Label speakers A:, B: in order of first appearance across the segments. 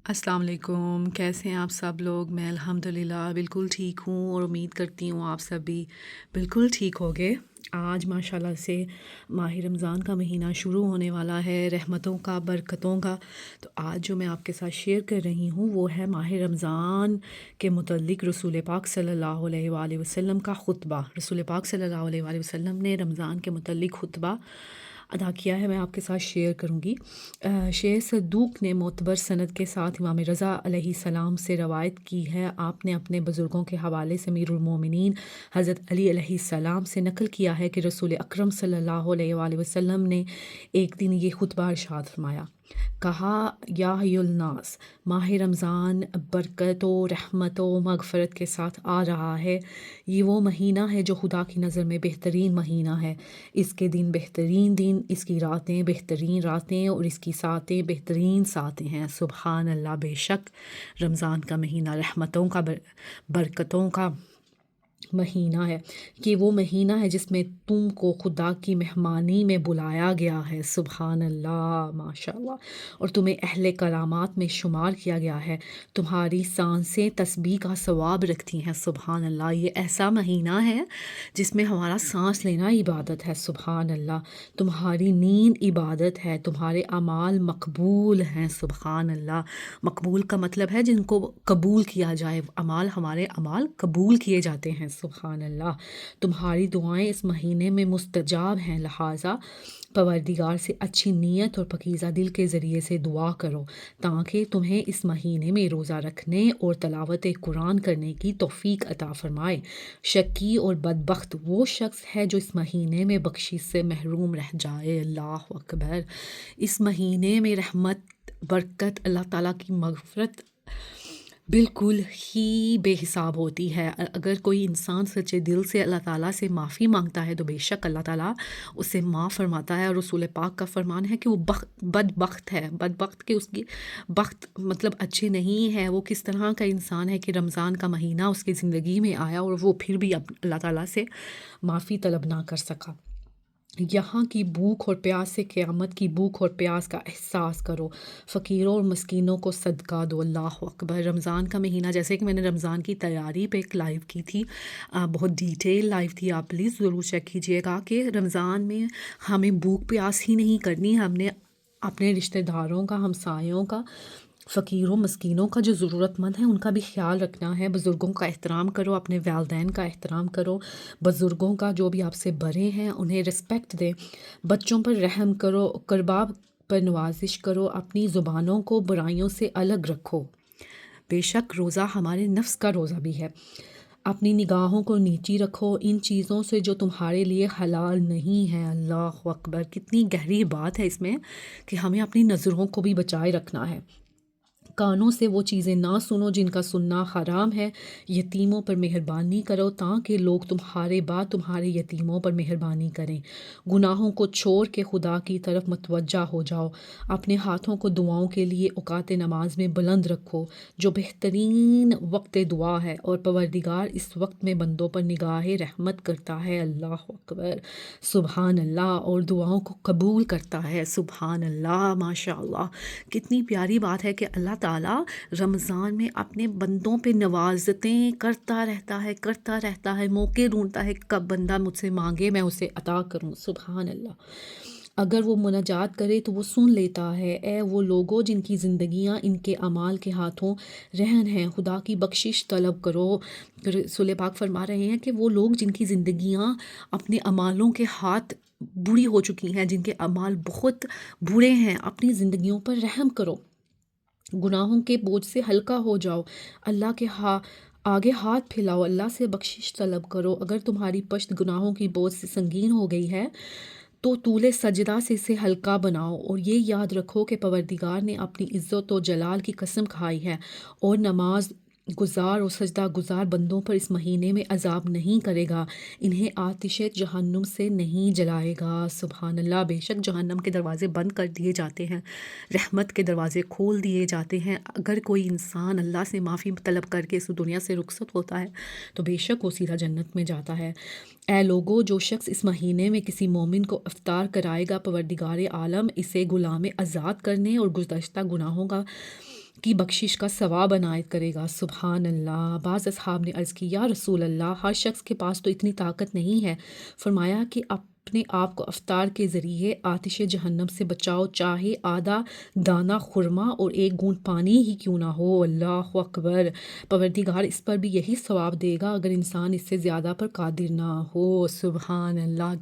A: السلام علیکم، کیسے ہیں آپ سب لوگ؟ میں الحمدللہ بالکل ٹھیک ہوں اور امید کرتی ہوں آپ سب بھی بالکل ٹھیک ہوگے۔ آج ماشاءاللہ سے ماہ رمضان کا مہینہ شروع ہونے والا ہے، رحمتوں کا، برکتوں کا۔ تو آج جو میں آپ کے ساتھ شیئر کر رہی ہوں وہ ہے ماہ رمضان کے متعلق رسول پاک صلی اللہ علیہ وآلہ وسلم کا خطبہ۔ رسول پاک صلی اللہ علیہ وآلہ وسلم نے رمضان کے متعلق خطبہ ادا کیا ہے، میں آپ کے ساتھ شیئر کروں گی۔ شیخ صدوق نے معتبر سند کے ساتھ امام رضا علیہ السلام سے روایت کی ہے۔ آپ نے اپنے بزرگوں کے حوالے سے امیر المومنین حضرت علی علیہ السلام سے نقل کیا ہے کہ رسول اکرم صلی اللہ علیہ وآلہ وسلم نے ایک دن یہ خطبہ ارشاد فرمایا، کہا یا ایھا الناس، ماہ رمضان برکت و رحمت و مغفرت کے ساتھ آ رہا ہے۔ یہ وہ مہینہ ہے جو خدا کی نظر میں بہترین مہینہ ہے۔ اس کے دن بہترین دن، اس کی راتیں بہترین راتیں اور اس کی ساعتیں بہترین ساعتیں ہیں۔ سبحان اللہ، بے شک رمضان کا مہینہ رحمتوں کا، برکتوں کا مہینہ ہے، کہ وہ مہینہ ہے جس میں تم کو خدا کی مہمانی میں بلایا گیا ہے۔ سبحان اللہ، ماشاء اللہ، اور تمہیں اہل کرامات میں شمار کیا گیا ہے۔ تمہاری سانسیں تسبیح کا ثواب رکھتی ہیں۔ سبحان اللہ، یہ ایسا مہینہ ہے جس میں ہمارا سانس لینا عبادت ہے۔ سبحان اللہ، تمہاری نیند عبادت ہے، تمہارے اعمال مقبول ہیں۔ سبحان اللہ، مقبول کا مطلب ہے جن کو قبول کیا جائے، ہمارے اعمال قبول کیے جاتے ہیں۔ سبحان اللہ، تمہاری دعائیں اس مہینے میں مستجاب ہیں، لہٰذا پروردگار سے اچھی نیت اور پاکیزہ دل کے ذریعے سے دعا کرو تاکہ تمہیں اس مہینے میں روزہ رکھنے اور تلاوت قرآن کرنے کی توفیق عطا فرمائے۔ شقی اور بدبخت وہ شخص ہے جو اس مہینے میں بخشش سے محروم رہ جائے۔ اللہ اکبر، اس مہینے میں رحمت، برکت، اللہ تعالیٰ کی مغفرت بالکل ہی بے حساب ہوتی ہے۔ اگر کوئی انسان سچے دل سے اللہ تعالیٰ سے معافی مانگتا ہے تو بے شک اللہ تعالیٰ اسے معاف فرماتا ہے، اور رسول پاک کا فرمان ہے کہ وہ بدبخت ہے، بدبخت کہ اس کی بخت مطلب اچھے نہیں ہے، وہ کس طرح کا انسان ہے کہ رمضان کا مہینہ اس کی زندگی میں آیا اور وہ پھر بھی اللہ تعالیٰ سے معافی طلب نہ کر سکا۔ یہاں کی بھوک اور پیاس سے قیامت کی بھوک اور پیاس کا احساس کرو، فقیروں اور مسکینوں کو صدقہ دو۔ اللہ اکبر، رمضان کا مہینہ، جیسے کہ میں نے رمضان کی تیاری پہ ایک لائیو کی تھی، بہت ڈیٹیل لائیو تھی، آپ پلیز ضرور چیک کیجیے گا کہ رمضان میں ہمیں بھوک پیاس ہی نہیں کرنی، ہم نے اپنے رشتہ داروں کا، ہمسایوں کا، فقیروں مسکینوں کا جو ضرورت مند ہیں ان کا بھی خیال رکھنا ہے۔ بزرگوں کا احترام کرو، اپنے والدین کا احترام کرو، بزرگوں کا جو بھی آپ سے بڑے ہیں انہیں رسپیکٹ دیں، بچوں پر رحم کرو، قربا پر نوازش کرو، اپنی زبانوں کو برائیوں سے الگ رکھو۔ بے شک روزہ ہمارے نفس کا روزہ بھی ہے۔ اپنی نگاہوں کو نیچی رکھو ان چیزوں سے جو تمہارے لیے حلال نہیں ہے۔ اللہ اکبر، کتنی گہری بات ہے اس میں کہ ہمیں اپنی نظروں کو بھی بچائے رکھنا ہے۔ کانوں سے وہ چیزیں نہ سنو جن کا سننا حرام ہے۔ یتیموں پر مہربانی کرو تاکہ لوگ تمہارے بعد تمہارے یتیموں پر مہربانی کریں۔ گناہوں کو چھوڑ کے خدا کی طرف متوجہ ہو جاؤ۔ اپنے ہاتھوں کو دعاؤں کے لیے اوقات نماز میں بلند رکھو، جو بہترین وقت دعا ہے، اور پروردگار اس وقت میں بندوں پر نگاہ رحمت کرتا ہے۔ اللہ اکبر، سبحان اللہ، اور دعاؤں کو قبول کرتا ہے۔ سبحان اللہ، ماشاء اللہ، کتنی پیاری بات ہے کہ اللہ تعالیٰ رمضان میں اپنے بندوں پہ نوازتیں کرتا رہتا ہے، موقع ڈھونڈتا ہے کب بندہ مجھ سے مانگے میں اسے عطا کروں۔ سبحان اللہ، اگر وہ مناجات کرے تو وہ سن لیتا ہے۔ اے وہ لوگوں جن کی زندگیاں ان کے اعمال کے ہاتھوں رہن ہیں، خدا کی بخشش طلب کرو۔ رسول پاک فرما رہے ہیں کہ وہ لوگ جن کی زندگیاں اپنے اعمالوں کے ہاتھ بری ہو چکی ہیں، جن کے اعمال بہت برے ہیں، اپنی زندگیوں پر رحم کرو، گناہوں کے بوجھ سے ہلکا ہو جاؤ، اللہ کے آگے ہاتھ پھیلاؤ، اللہ سے بخشش طلب کرو۔ اگر تمہاری پشت گناہوں کی بوجھ سے سنگین ہو گئی ہے تو طول سجدہ سے اسے ہلکا بناؤ، اور یہ یاد رکھو کہ پروردگار نے اپنی عزت و جلال کی قسم کھائی ہے اور نماز گزار اور سجدہ گزار بندوں پر اس مہینے میں عذاب نہیں کرے گا، انہیں آتش جہنم سے نہیں جلائے گا۔ سبحان اللہ، بے شک جہنم کے دروازے بند کر دیے جاتے ہیں، رحمت کے دروازے کھول دیے جاتے ہیں۔ اگر کوئی انسان اللہ سے معافی طلب کر کے اس دنیا سے رخصت ہوتا ہے تو بے شک وہ سیدھا جنت میں جاتا ہے۔ اے لوگو، جو شخص اس مہینے میں کسی مومن کو افطار کرائے گا، پروردگار عالم اسے غلام آزاد کرنے اور گزشتہ گناہوں کا کی بخشش کا ثواب عنایت کرے گا۔ سبحان اللہ۔ بعض اصحاب نے عرض کی یا رسول اللہ، ہر شخص کے پاس تو اتنی طاقت نہیں ہے۔ فرمایا کہ اپنے آپ کو افطار کے ذریعے آتش جہنم سے بچاؤ، چاہے آدھا دانہ خرما اور ایک گھونٹ پانی ہی کیوں نہ ہو۔ اللہ اکبر۔ پروردگار اس پر بھی یہی ثواب دے گا اگر انسان اس سے زیادہ پر قادر نہ ہو۔ سبحان اللہ۔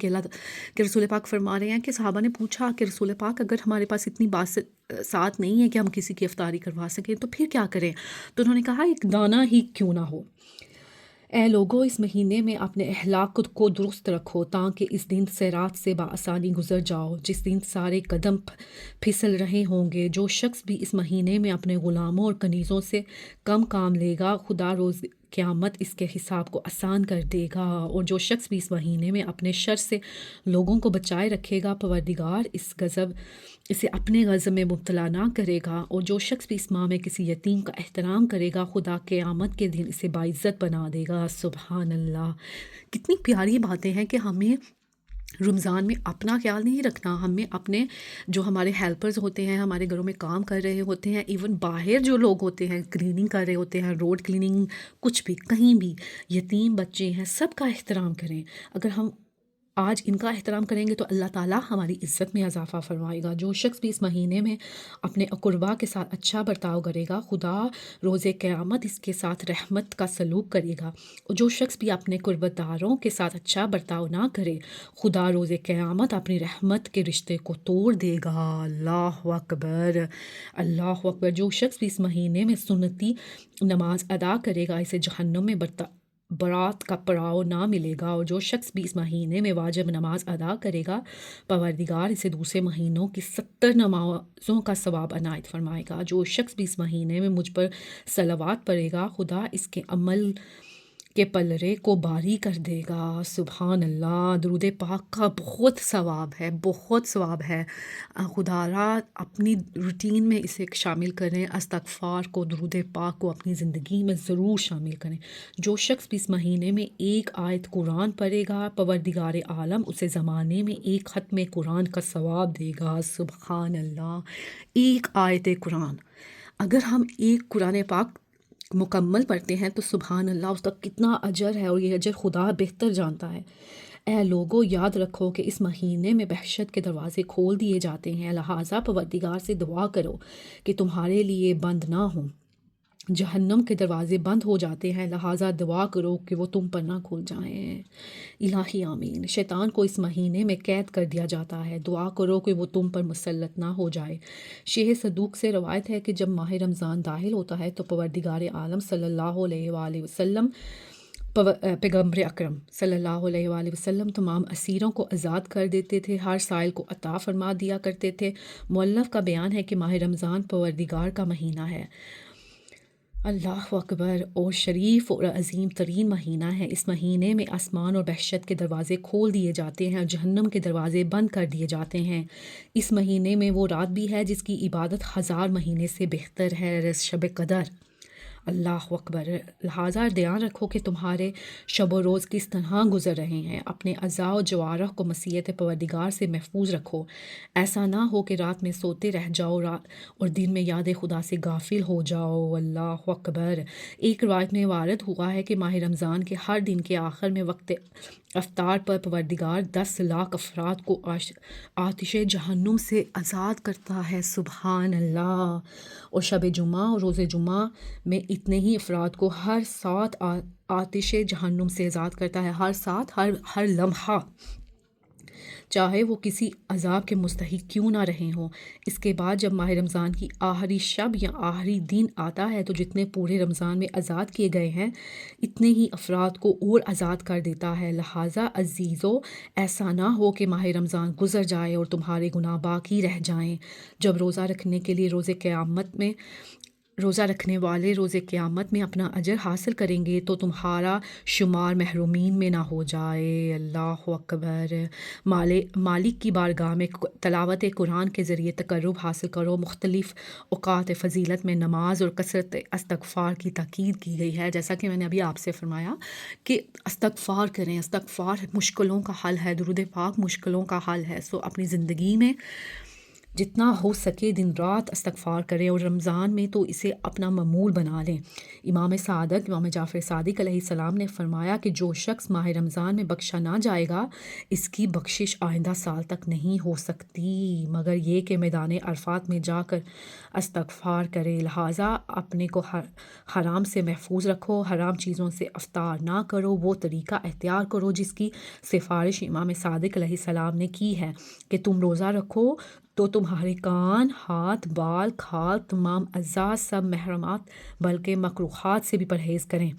A: کہ رسول پاک فرما رہے ہیں کہ صحابہ نے پوچھا کہ رسول پاک اگر ہمارے پاس اتنی ساتھ نہیں ہے کہ ہم کسی کی افطاری کروا سکیں تو پھر کیا کریں؟ تو انہوں نے کہا ایک دانہ ہی کیوں نہ ہو۔ اے لوگو، اس مہینے میں اپنے اخلاق کو درست رکھو تاکہ اس دن صراط سے بآسانی گزر جاؤ، جس دن سارے قدم پھسل رہے ہوں گے۔ جو شخص بھی اس مہینے میں اپنے غلاموں اور کنیزوں سے کم کام لے گا، خدا روز قیامت اس کے حساب کو آسان کر دے گا، اور جو شخص بھی اس مہینے میں اپنے شر سے لوگوں کو بچائے رکھے گا، پروردگار اسے اپنے غضب میں مبتلا نہ کرے گا، اور جو شخص بھی اس ماہ میں کسی یتیم کا احترام کرے گا، خدا قیامت کے دن اسے باعزت بنا دے گا۔ سبحان اللہ۔ کتنی پیاری باتیں ہیں کہ ہمیں رمضان میں اپنا خیال نہیں رکھنا، ہمیں اپنے جو ہمارے ہیلپرز ہوتے ہیں، ہمارے گھروں میں کام کر رہے ہوتے ہیں، ایون باہر جو لوگ ہوتے ہیں کلیننگ کر رہے ہوتے ہیں، روڈ کلیننگ، کچھ بھی کہیں بھی یتیم بچے ہیں، سب کا احترام کریں۔ اگر ہم آج ان کا احترام کریں گے تو اللہ تعالیٰ ہماری عزت میں اضافہ فرمائے گا۔ جو شخص بھی اس مہینے میں اپنے اقربا کے ساتھ اچھا برتاؤ کرے گا، خدا روز قیامت اس کے ساتھ رحمت کا سلوک کرے گا، اور جو شخص بھی اپنے قربت داروں کے ساتھ اچھا برتاؤ نہ کرے، خدا روز قیامت اپنی رحمت کے رشتے کو توڑ دے گا۔ اللہ اکبر۔ اللہ اکبر۔ جو شخص بھی اس مہینے میں سنتی نماز ادا کرے گا، اسے جہنم میں برات کا پڑاؤ نہ ملے گا، اور جو شخص بھی اس مہینے میں واجب نماز ادا کرے گا، پروردگار اسے دوسرے مہینوں کی 70 نمازوں کا ثواب عنایت فرمائے گا۔ جو شخص بھی اس مہینے میں مجھ پر صلوات پڑھے گا، خدا اس کے عمل کے پلڑے کو باری کر دے گا۔ سبحان اللہ۔ درود پاک کا بہت ثواب ہے، بہت ثواب ہے۔ خدا را اپنی روٹین میں اسے شامل کریں، استغفار کو، درود پاک کو اپنی زندگی میں ضرور شامل کریں۔ جو شخص بھی اس مہینے میں ایک آیت قرآن پڑھے گا، پروردگار عالم اسے زمانے میں ایک ختم قرآن کا ثواب دے گا۔ سبحان اللہ۔ ایک آیت قرآن، اگر ہم ایک قرآن پاک مکمل پڑھتے ہیں تو سبحان اللہ اس کا کتنا اجر ہے، اور یہ اجر خدا بہتر جانتا ہے۔ اے لوگو، یاد رکھو کہ اس مہینے میں بہشت کے دروازے کھول دیے جاتے ہیں، لہٰذا پروردگار سے دعا کرو کہ تمہارے لیے بند نہ ہوں۔ جہنم کے دروازے بند ہو جاتے ہیں، لہٰذا دعا کرو کہ وہ تم پر نہ کھل جائیں۔ الہی آمین۔ شیطان کو اس مہینے میں قید کر دیا جاتا ہے، دعا کرو کہ وہ تم پر مسلط نہ ہو جائے۔ شیخ صدوق سے روایت ہے کہ جب ماہ رمضان داخل ہوتا ہے تو پروردگار عالم صلی اللہ علیہ وآلہ وسلم، پیغمبر اکرم صلی اللہ علیہ وآلہ وسلم تمام اسیروں کو آزاد کر دیتے تھے، ہر سائل کو عطا فرما دیا کرتے تھے۔ مؤلف کا بیان ہے کہ ماہ رمضان پروردگار کا مہینہ ہے، اللہ اکبر، اور شریف اور عظیم ترین مہینہ ہے۔ اس مہینے میں آسمان اور بہشت کے دروازے کھول دیے جاتے ہیں اور جہنم کے دروازے بند کر دیے جاتے ہیں۔ اس مہینے میں وہ رات بھی ہے جس کی عبادت 1000 مہینے سے بہتر ہے، شب قدر۔ اللہ اکبر۔ لہٰذا دھیان رکھو کہ تمہارے شب و روز کس طرح گزر رہے ہیں، اپنے اعضاء و جوارح کو مسیت پروردگار سے محفوظ رکھو۔ ایسا نہ ہو کہ رات میں سوتے رہ جاؤ اور دن میں یاد خدا سے غافل ہو جاؤ۔ اللہ اکبر۔ ایک روایت میں وارد ہوا ہے کہ ماہ رمضان کے ہر دن کے آخر میں وقت افطار پر پروردگار 10 لاکھ افراد کو آتش جہنم سے آزاد کرتا ہے۔ سبحان اللہ۔ اور شب جمعہ اور روز جمعہ میں اتنے ہی افراد کو ہر ساتھ آتش جہنم سے آزاد کرتا ہے، ہر ساتھ، ہر لمحہ، چاہے وہ کسی عذاب کے مستحق کیوں نہ رہے ہوں۔ اس کے بعد جب ماہ رمضان کی آخری شب یا آخری دن آتا ہے تو جتنے پورے رمضان میں آزاد کیے گئے ہیں اتنے ہی افراد کو اور آزاد کر دیتا ہے۔ لہٰذا عزیزو، ایسا نہ ہو کہ ماہ رمضان گزر جائے اور تمہارے گناہ باقی رہ جائیں۔ جب روزہ رکھنے والے روز قیامت میں اپنا اجر حاصل کریں گے تو تمہارا شمار محرومین میں نہ ہو جائے۔ اللہ اکبر۔ مالک کی بارگاہ میں تلاوت قرآن کے ذریعے تقرب حاصل کرو۔ مختلف اوقات فضیلت میں نماز اور کثرت استغفار کی تاکید کی گئی ہے، جیسا کہ میں نے ابھی آپ سے فرمایا کہ استغفار کریں۔ استغفار مشکلوں کا حل ہے، درود پاک مشکلوں کا حل ہے۔ اپنی زندگی میں جتنا ہو سکے دن رات استغفار کریں اور رمضان میں تو اسے اپنا معمول بنا لیں۔ امام صادق امام جعفر صادق علیہ السلام نے فرمایا کہ جو شخص ماہ رمضان میں بخشا نہ جائے گا اس کی بخشش آئندہ سال تک نہیں ہو سکتی مگر یہ کہ میدان عرفات میں جا کر استغفار کرے۔ لہٰذا اپنے کو حرام سے محفوظ رکھو، حرام چیزوں سے افطار نہ کرو، وہ طریقہ اختیار کرو جس کی سفارش امام صادق علیہ السلام نے کی ہے کہ تم روزہ رکھو تو تمہارے کان، ہاتھ، بال، کھال، تمام اعضاء سب محرمات بلکہ مکروہات سے بھی پرہیز کریں۔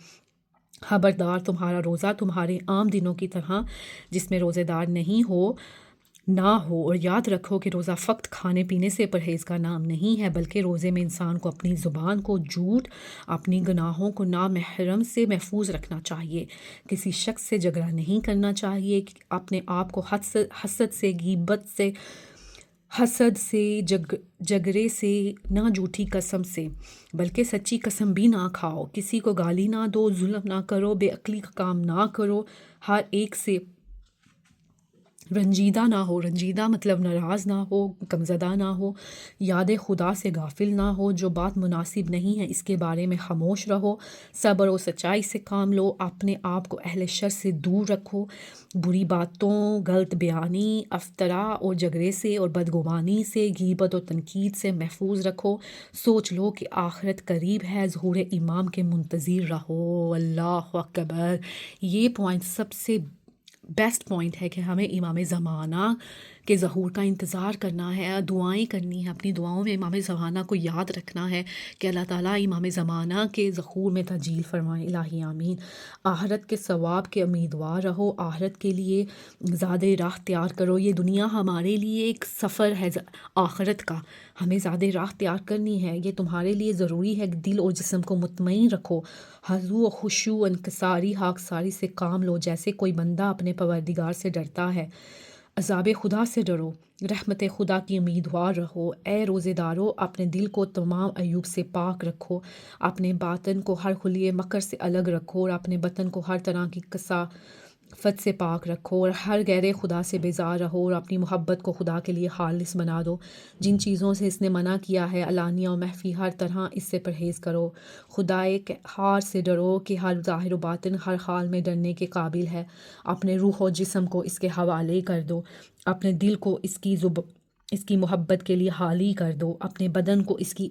A: خبردار تمہارا روزہ تمہارے عام دنوں کی طرح جس میں روزے دار نہیں ہو نہ ہو، اور یاد رکھو کہ روزہ فقط کھانے پینے سے پرہیز کا نام نہیں ہے بلکہ روزے میں انسان کو اپنی زبان کو جھوٹ، اپنی گناہوں کو نامحرم سے محفوظ رکھنا چاہیے، کسی شخص سے جھگڑا نہیں کرنا چاہیے، اپنے آپ کو حسد سے، غیبت سے، حسد سے، جگرے سے، نہ جھوٹی قسم سے بلکہ سچی قسم بھی نہ کھاؤ، کسی کو گالی نہ دو، ظلم نہ کرو، بے عقلی کا کام نہ کرو، ہر ایک سے رنجیدہ نہ ہو، رنجیدہ مطلب ناراض نہ ہو، غمزدہ نہ ہو، یاد خدا سے غافل نہ ہو، جو بات مناسب نہیں ہے اس کے بارے میں خاموش رہو، صبر و سچائی سے کام لو، اپنے آپ کو اہل شر سے دور رکھو، بری باتوں، غلط بیانی، افطرا اور جھگڑے سے اور بدگمانی سے، غیبت و تنقید سے محفوظ رکھو، سوچ لو کہ آخرت قریب ہے، ظہور امام کے منتظر رہو۔ اللہ اکبر۔ یہ پوائنٹ سب سے بیسٹ پوائنٹ ہے کہ ہمیں امام زمانہ کے ظہور کا انتظار کرنا ہے، دعائیں کرنی ہے، اپنی دعاؤں میں امام زمانہ کو یاد رکھنا ہے کہ اللہ تعالیٰ امام زمانہ کے ظہور میں تجلیل فرمائے، الہی آمین۔ آخرت کے ثواب کے امیدوار رہو، آخرت کے لیے زیادہ راہ تیار کرو، یہ دنیا ہمارے لیے ایک سفر ہے، آخرت کا ہمیں زیادہ راہ تیار کرنی ہے، یہ تمہارے لیے ضروری ہے کہ دل اور جسم کو مطمئن رکھو، خضوع و خشوع، انکساری، خاکساری سے کام لو، جیسے کوئی بندہ اپنے پروردگار سے ڈرتا ہے۔ عذاب خدا سے ڈرو، رحمت خدا کی امیدوار رہو۔ اے روزے دارو، اپنے دل کو تمام عیوب سے پاک رکھو، اپنے باطن کو ہر خلیے مکر سے الگ رکھو، اور اپنے بطن کو ہر طرح کی کثافت سے پاک رکھو، اور ہر غیر خدا سے بیزار رہو، اور اپنی محبت کو خدا کے لیے خالص بنا دو۔ جن چیزوں سے اس نے منع کیا ہے علانیہ و مخفی ہر طرح اس سے پرہیز کرو۔ خدائے قہار سے ڈرو کہ ہر ظاہر و باطن ہر حال میں ڈرنے کے قابل ہے۔ اپنے روح و جسم کو اس کے حوالے کر دو، اپنے دل کو اس کی محبت کے لیے حالی کر دو، اپنے بدن کو اس کی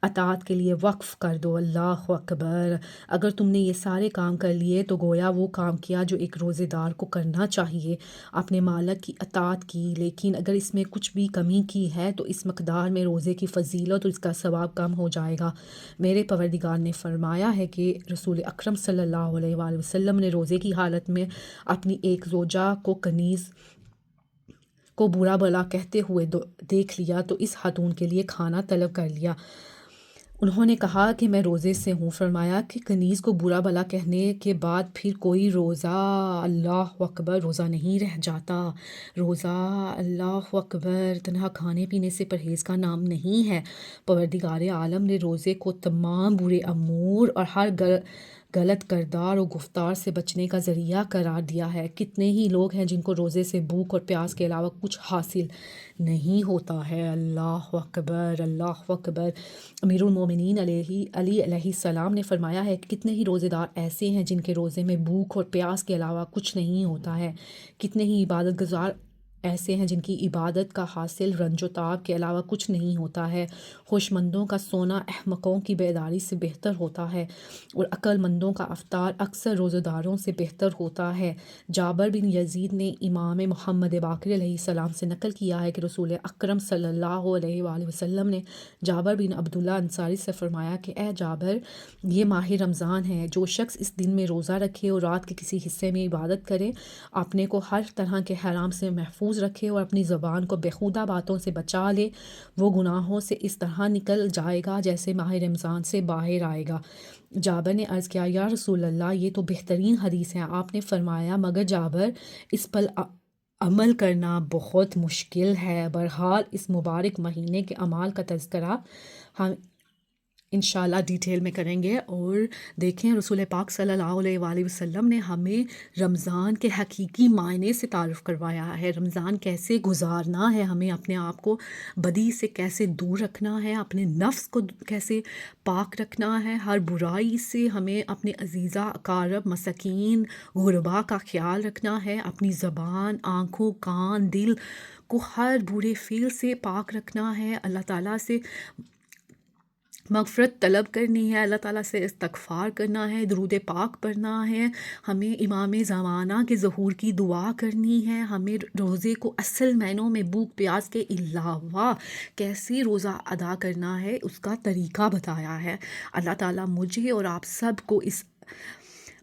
A: اطاعت کے لیے وقف کر دو۔ اللہ اکبر۔ اگر تم نے یہ سارے کام کر لیے تو گویا وہ کام کیا جو ایک روزے دار کو کرنا چاہیے، اپنے مالک کی اطاعت کی، لیکن اگر اس میں کچھ بھی کمی کی ہے تو اس مقدار میں روزے کی فضیلت اور اس کا ثواب کم ہو جائے گا۔ میرے پروردگار نے فرمایا ہے کہ رسول اکرم صلی اللہ علیہ وآلہ وسلم نے روزے کی حالت میں اپنی ایک زوجہ کو کنیز کو برا بھلا کہتے ہوئے دیکھ لیا تو اس خاتون کے لیے کھانا طلب کر لیا۔ انہوں نے کہا کہ میں روزے سے ہوں۔ فرمایا کہ کنیز کو برا بھلا کہنے کے بعد پھر کوئی روزہ، اللہ اکبر، روزہ نہیں رہ جاتا۔ روزہ، اللہ اکبر، تنہا کھانے پینے سے پرہیز کا نام نہیں ہے۔ پروردگار عالم نے روزے کو تمام برے امور اور ہر غلط کردار اور گفتار سے بچنے کا ذریعہ قرار دیا ہے۔ کتنے ہی لوگ ہیں جن کو روزے سے بھوک اور پیاس کے علاوہ کچھ حاصل نہیں ہوتا ہے۔ اللہ اکبر، اللہ اکبر۔ امیر المومنین علی علیہ السلام نے فرمایا ہے کہ کتنے ہی روزے دار ایسے ہیں جن کے روزے میں بھوک اور پیاس کے علاوہ کچھ نہیں ہوتا ہے، کتنے ہی عبادت گزار ایسے ہیں جن کی عبادت کا حاصل رنج و تعب کے علاوہ کچھ نہیں ہوتا ہے۔ ہوش مندوں کا سونا احمقوں کی بیداری سے بہتر ہوتا ہے، اور عقل مندوں کا افطار اکثر روزہ داروں سے بہتر ہوتا ہے۔ جابر بن یزید نے امام محمد باقر علیہ السلام سے نقل کیا ہے کہ رسول اکرم صلی اللہ علیہ وآلہ وسلم نے جابر بن عبداللہ انصاری سے فرمایا کہ اے جابر، یہ ماہ رمضان ہے، جو شخص اس دن میں روزہ رکھے اور رات کے کسی حصے میں عبادت کرے، اپنے کو ہر طرح کے حرام سے محفوظ رکھے اور اپنی زبان کو بیہودہ باتوں سے بچا لے، وہ گناہوں سے اس طرح نکل جائے گا جیسے ماہ رمضان سے باہر آئے گا۔ جابر نے عرض کیا، یا رسول اللہ، یہ تو بہترین حدیث ہے۔ آپ نے فرمایا، مگر جابر، اس پر عمل کرنا بہت مشکل ہے۔ بہرحال اس مبارک مہینے کے اعمال کا تذکرہ ہم انشاءاللہ ڈیٹیل میں کریں گے۔ اور دیکھیں رسول پاک صلی اللہ علیہ وآلہ وسلم نے ہمیں رمضان کے حقیقی معنی سے تعارف کروایا ہے، رمضان کیسے گزارنا ہے، ہمیں اپنے آپ کو بدی سے کیسے دور رکھنا ہے، اپنے نفس کو کیسے پاک رکھنا ہے، ہر برائی سے ہمیں اپنے عزیزہ اقارب مساکین غربا کا خیال رکھنا ہے، اپنی زبان، آنکھوں، کان، دل کو ہر برے فعل سے پاک رکھنا ہے، اللہ تعالیٰ سے مغفرت طلب کرنی ہے، اللہ تعالیٰ سے استغفار کرنا ہے، درود پاک پڑھنا ہے، ہمیں امام زمانہ کے ظہور کی دعا کرنی ہے، ہمیں روزے کو اصل معنوں میں بھوک پیاس کے علاوہ کیسے روزہ ادا کرنا ہے اس کا طریقہ بتایا ہے۔ اللہ تعالیٰ مجھے اور آپ سب کو اس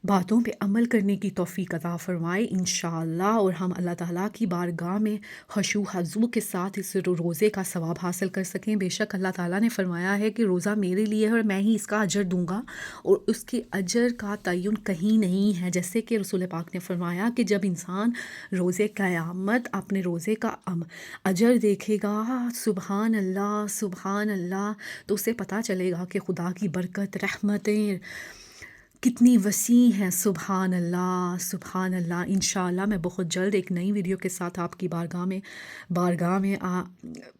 A: باتوں پہ عمل کرنے کی توفیق عطا فرمائے انشاءاللہ، اور ہم اللہ تعالیٰ کی بارگاہ میں خشوع خضوع کے ساتھ اس روزے کا ثواب حاصل کر سکیں۔ بے شک اللہ تعالیٰ نے فرمایا ہے کہ روزہ میرے لیے ہے اور میں ہی اس کا اجر دوں گا، اور اس کے اجر کا تعین کہیں نہیں ہے، جیسے کہ رسول پاک نے فرمایا کہ جب انسان روزے قیامت اپنے روزے کا اجر دیکھے گا، سبحان اللہ سبحان اللہ، تو اسے پتہ چلے گا کہ خدا کی برکت رحمتیں کتنی وسیع ہیں۔ سبحان اللہ سبحان اللہ۔ انشاءاللہ میں بہت جلد ایک نئی ویڈیو کے ساتھ آپ کی بارگاہ میں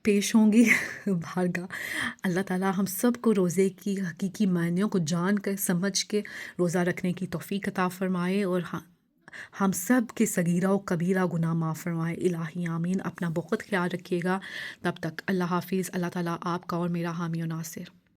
A: پیش ہوں گی۔ اللہ تعالیٰ ہم سب کو روزے کی حقیقی معنیوں کو جان کر سمجھ کے روزہ رکھنے کی توفیق عطا فرمائے، اور ہم سب کے صغیرہ و کبیرہ گناہ معاف فرمائے، الہی آمین۔ اپنا بہت خیال رکھیے گا، تب تک اللہ حافظ۔ اللہ تعالیٰ آپ کا اور میرا حامی و ناصر۔